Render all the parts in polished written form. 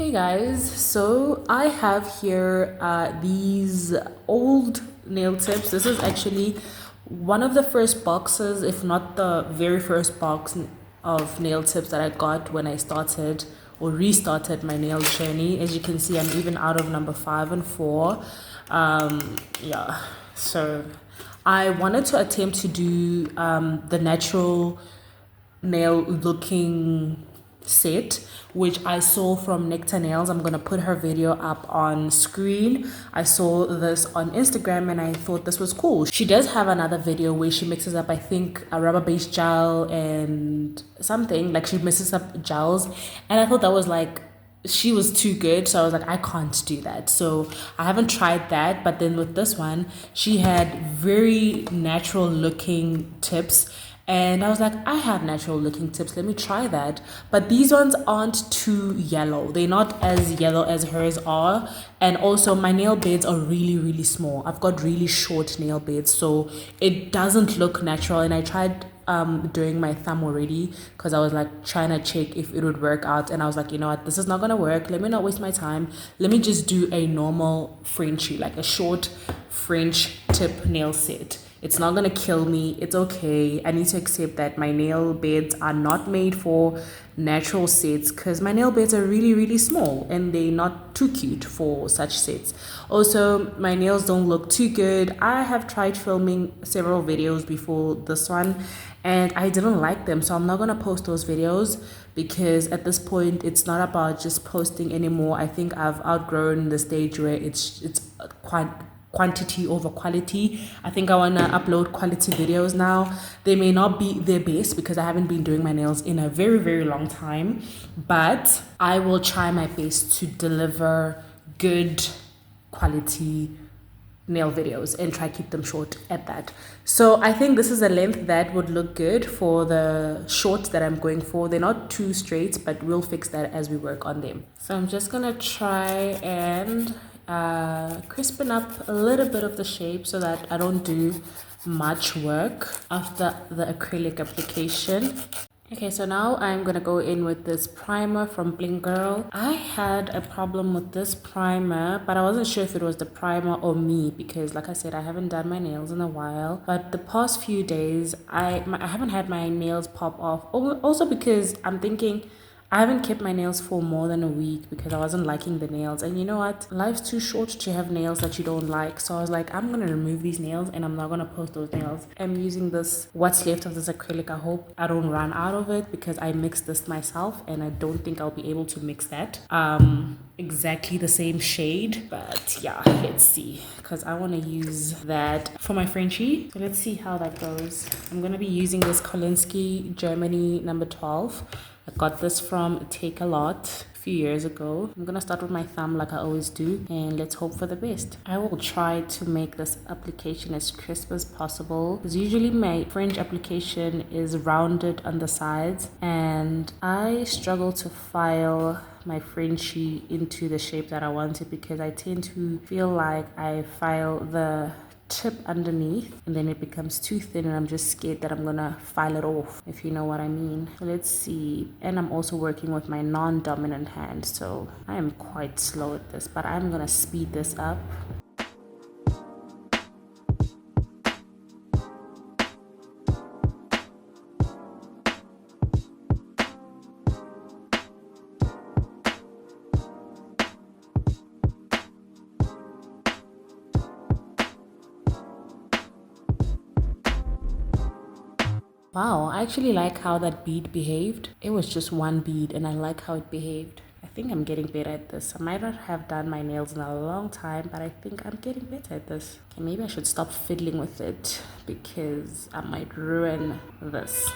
Hey guys, so I have here these old nail tips. This is actually one of the first boxes, if not the very first box of nail tips that I got when I started or restarted my nail journey. As you can see, I'm even out of number 5 and 4. Yeah, so I wanted to attempt to do the natural nail looking set, which I saw from Nectar Nails. I'm gonna put her video up on screen. I saw this on Instagram and I thought this was cool. She does have another video where she mixes up, I think, a rubber-based gel and something, like she mixes up gels, and I thought that was like, she was too good, so I was like, I can't do that. So I haven't tried that, but then with this one, she had very natural looking tips, and I was like, I have natural looking tips, let me try that. But these ones aren't too yellow, they're not as yellow as hers are. And also my nail beds are really small. I've got really short nail beds, so it doesn't look natural. And I tried doing my thumb already because I was like trying to check if it would work out, and I was like, you know what, this is not gonna work, let me not waste my time, let me just do a normal Frenchie, like a short French tip nail set. It's not gonna kill me, it's okay. I need to accept that my nail beds are not made for natural sets because my nail beds are really small and they're not too cute for such sets. Also, my nails don't look too good. I have tried filming several videos before this one and I didn't like them, so I'm not gonna post those videos because at this point it's not about just posting anymore. I think I've outgrown the stage where it's quite quantity over quality. I think I want to upload quality videos now. They may not be their best because I haven't been doing my nails in a very long time, but I will try my best to deliver good quality nail videos and try keep them short at that. So I think this is a length that would look good for the shorts that I'm going for. They're not too straight, but we'll fix that as we work on them. So I'm just gonna try and crispen up a little bit of the shape so that I don't do much work after the acrylic application. Okay, so now I'm gonna go in with this primer from Bling Girl. I had a problem with this primer, but I wasn't sure if it was the primer or me because, like I said, I haven't done my nails in a while. But the past few days, I haven't had my nails pop off. Also because I'm thinking, I haven't kept my nails for more than a week because I wasn't liking the nails. And you know what? Life's too short to have nails that you don't like. So I was like, I'm going to remove these nails and I'm not going to post those nails. I'm using this, what's left of this acrylic. I hope I don't run out of it because I mixed this myself and I don't think I'll be able to mix that. Exactly the same shade. But yeah, let's see. Because I want to use that for my Frenchie. So let's see how that goes. I'm going to be using this Kolinsky Germany number 12. I got this from Take-A-Lot a few years ago. I'm gonna start with my thumb like I always do, and let's hope for the best. I will try to make this application as crisp as possible because usually my French application is rounded on the sides and I struggle to file my Frenchie into the shape that I want it because I tend to feel like I file the tip underneath and then it becomes too thin and I'm just scared that I'm gonna file it off, if you know what I mean. So let's see. And I'm also working with my non-dominant hand, so I am quite slow at this, but I'm gonna speed this up. Wow, I actually like how that bead behaved. It was just one bead and I like how it behaved. I think I'm getting better at this. I might not have done my nails in a long time, but I think I'm getting better at this. Okay, maybe I should stop fiddling with it because I might ruin this.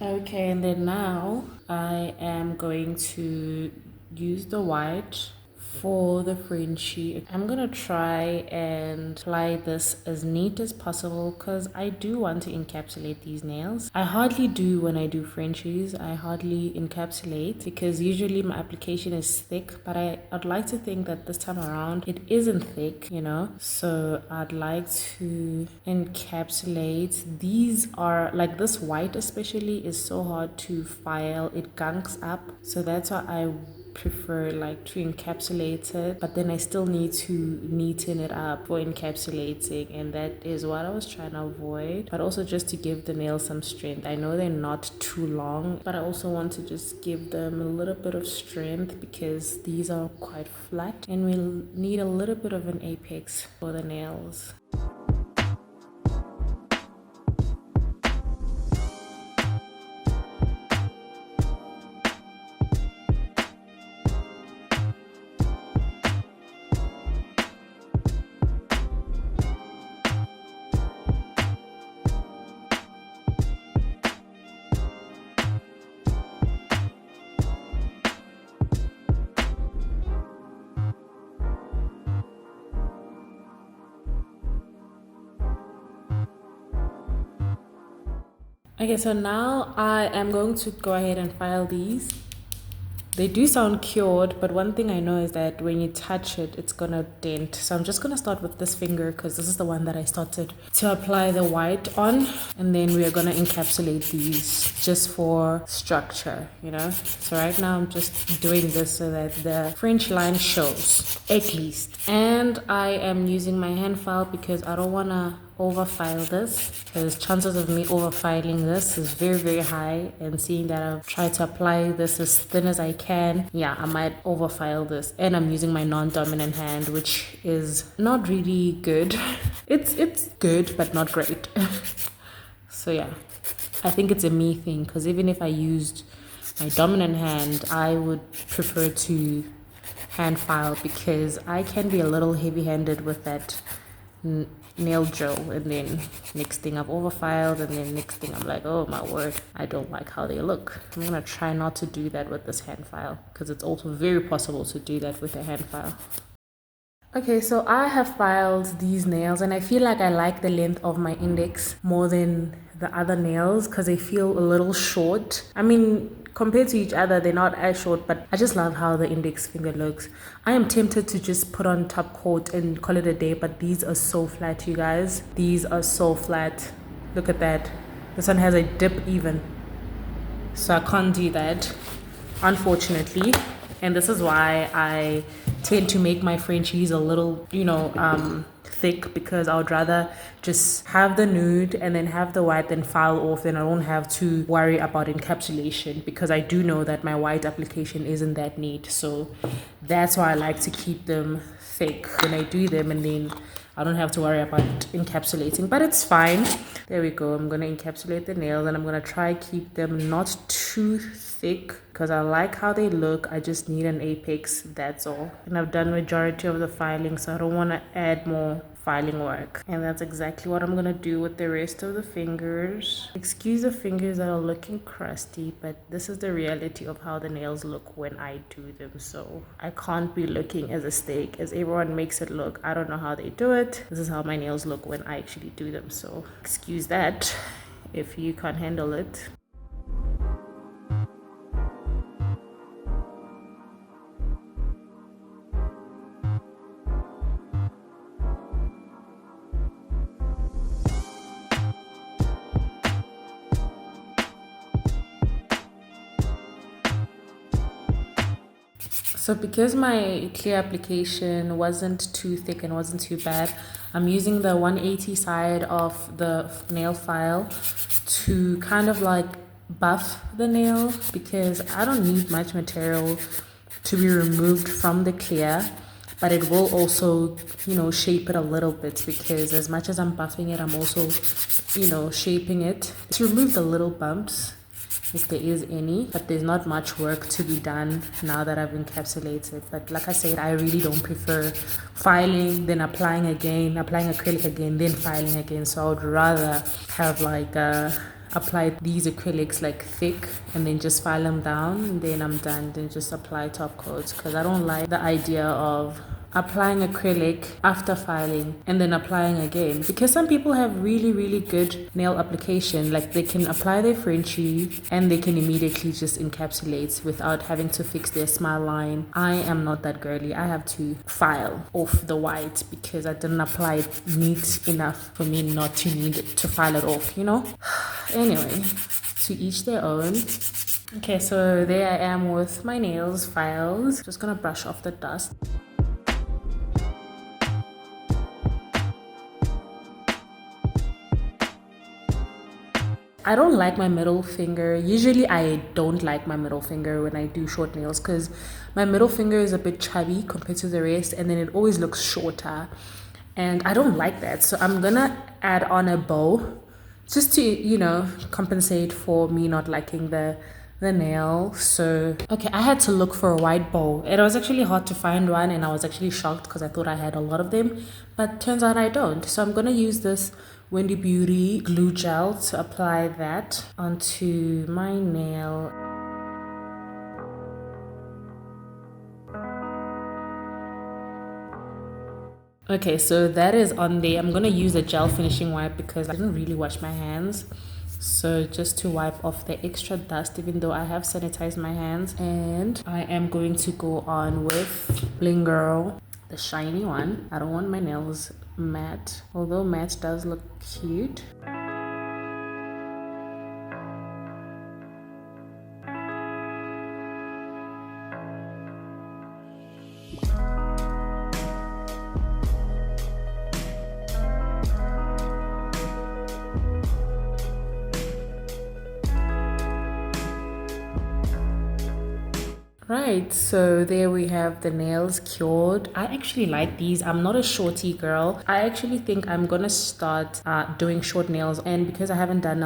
Okay, and then now I am going to use the white for the Frenchie. I'm gonna try and apply this as neat as possible because I do want to encapsulate these nails. I hardly do when I do Frenchies. I hardly encapsulate because usually my application is thick, but I'd like to think that this time around it isn't thick, you know? So I'd like to encapsulate. These are like this white especially is so hard to file. It gunks up. So that's why I prefer like to encapsulate it, but then I still need to neaten it up for encapsulating, and that is what I was trying to avoid, but also just to give the nails some strength. I know they're not too long, but I also want to just give them a little bit of strength because these are quite flat and we'll need a little bit of an apex for the nails. Okay, so now I am going to go ahead and file these. They do sound cured, but one thing I know is that when you touch it, it's gonna dent. So I'm just gonna start with this finger because this is the one that I started to apply the white on. And then we are gonna encapsulate these just for structure, you know? So right now I'm just doing this so that the French line shows, at least. And I am using my hand file because I don't wanna overfile this, because chances of me overfiling this is very, very high, and seeing that I've tried to apply this as thin as I can, yeah, I might overfile this. And I'm using my non-dominant hand, which is not really good. It's good but not great. So yeah, I think it's a me thing, because even if I used my dominant hand, I would prefer to hand file because I can be a little heavy-handed with that nail gel, and then next thing I've overfiled, and then next thing I'm like, oh my word, I don't like how they look. I'm gonna try not to do that with this hand file because it's also very possible to do that with a hand file. Okay, so I have filed these nails and I feel like I like the length of my index more than the other nails because they feel a little short. I mean, compared to each other, they're not as short, but I just love how the index finger looks. I am tempted to just put on top coat and call it a day, but these are so flat, you guys. These are so flat. Look at that. This one has a dip even. So I can't do that, unfortunately. And this is why I tend to make my Frenchies a little, thick, because I would rather just have the nude and then have the white, then file off. Then I don't have to worry about encapsulation because I do know that my white application isn't that neat. So that's why I like to keep them thick when I do them, and then I don't have to worry about encapsulating, but it's fine. There we go. I'm going to encapsulate the nails and I'm going to try keep them not too thick because I like how they look. I just need an apex, that's all. And I've done majority of the filing, so I don't want to add more filing work. And that's exactly what I'm going to do with the rest of the fingers. Excuse the fingers that are looking crusty, but this is the reality of how the nails look when I do them. So I can't be looking as a steak as everyone makes it look. I don't know how they do it. This is how my nails look when I actually do them. So excuse that if you can't handle it. So because my clear application wasn't too thick and wasn't too bad, I'm using the 180 side of the nail file to kind of like buff the nail, because I don't need much material to be removed from the clear, but it will also, shape it a little bit, because as much as I'm buffing it, I'm also, shaping it to remove the little bumps if there is any, but there's not much work to be done now that I've encapsulated. But like I said, I really don't prefer filing, then applying again, applying acrylic again, then filing again. So I would rather have like a apply these acrylics like thick and then just file them down, and then I'm done. Then just apply top coats, because I don't like the idea of applying acrylic after filing and then applying again, because some people have really good nail application. Like they can apply their Frenchie and they can immediately just encapsulate without having to fix their smile line. I am not that girly. I have to file off the white because I didn't apply it neat enough for me not to need to file it off, you know. Anyway, to each their own. Okay, so there I am with my nails filed. Just gonna brush off the dust. I don't like my middle finger. Usually I don't like my middle finger when I do short nails, because my middle finger is a bit chubby compared to the rest, and then it always looks shorter, and I don't like that. So I'm gonna add on a bow just to, you know, compensate for me not liking the nail. So okay, I had to look for a white bow. It was actually hard to find one, and I was actually shocked because I thought I had a lot of them, but turns out I don't. So I'm gonna use this Wendy Beauty glue gel to apply that onto my nail. Okay, so that is on there. I'm gonna use a gel finishing wipe because I didn't really wash my hands. So just to wipe off the extra dust, even though I have sanitized my hands. And I am going to go on with Bling Girl, the shiny one. I don't want my nails matte, although matte does look cute. Right, so there we have the nails cured. I actually like these. I'm not a shorty girl. I actually think I'm gonna start doing short nails, and because I haven't done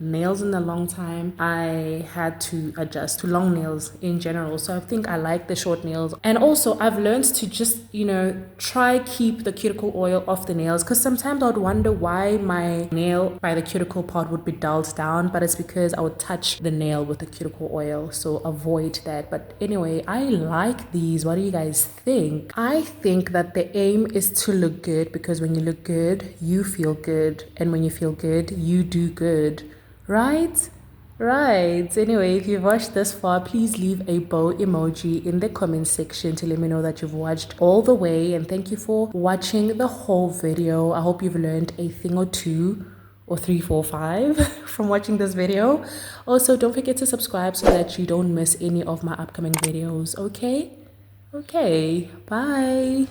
nails in a long time, I had to adjust to long nails in general. So I think I like the short nails, and also I've learned to just, you know, try keep the cuticle oil off the nails, because sometimes I would wonder why my nail by the cuticle part would be dulled down, but it's because I would touch the nail with the cuticle oil. So avoid that. But anyway, I like these. What do you guys think? I think that the aim is to look good, because when you look good, you feel good, and when you feel good, you do good, right? Right. Anyway, if you've watched this far, please leave a bow emoji in the comment section to let me know that you've watched all the way, and thank you for watching the whole video. I hope you've learned a thing or two or 3, 4, 5 from watching this video. Also, don't forget to subscribe so that you don't miss any of my upcoming videos. Okay, bye.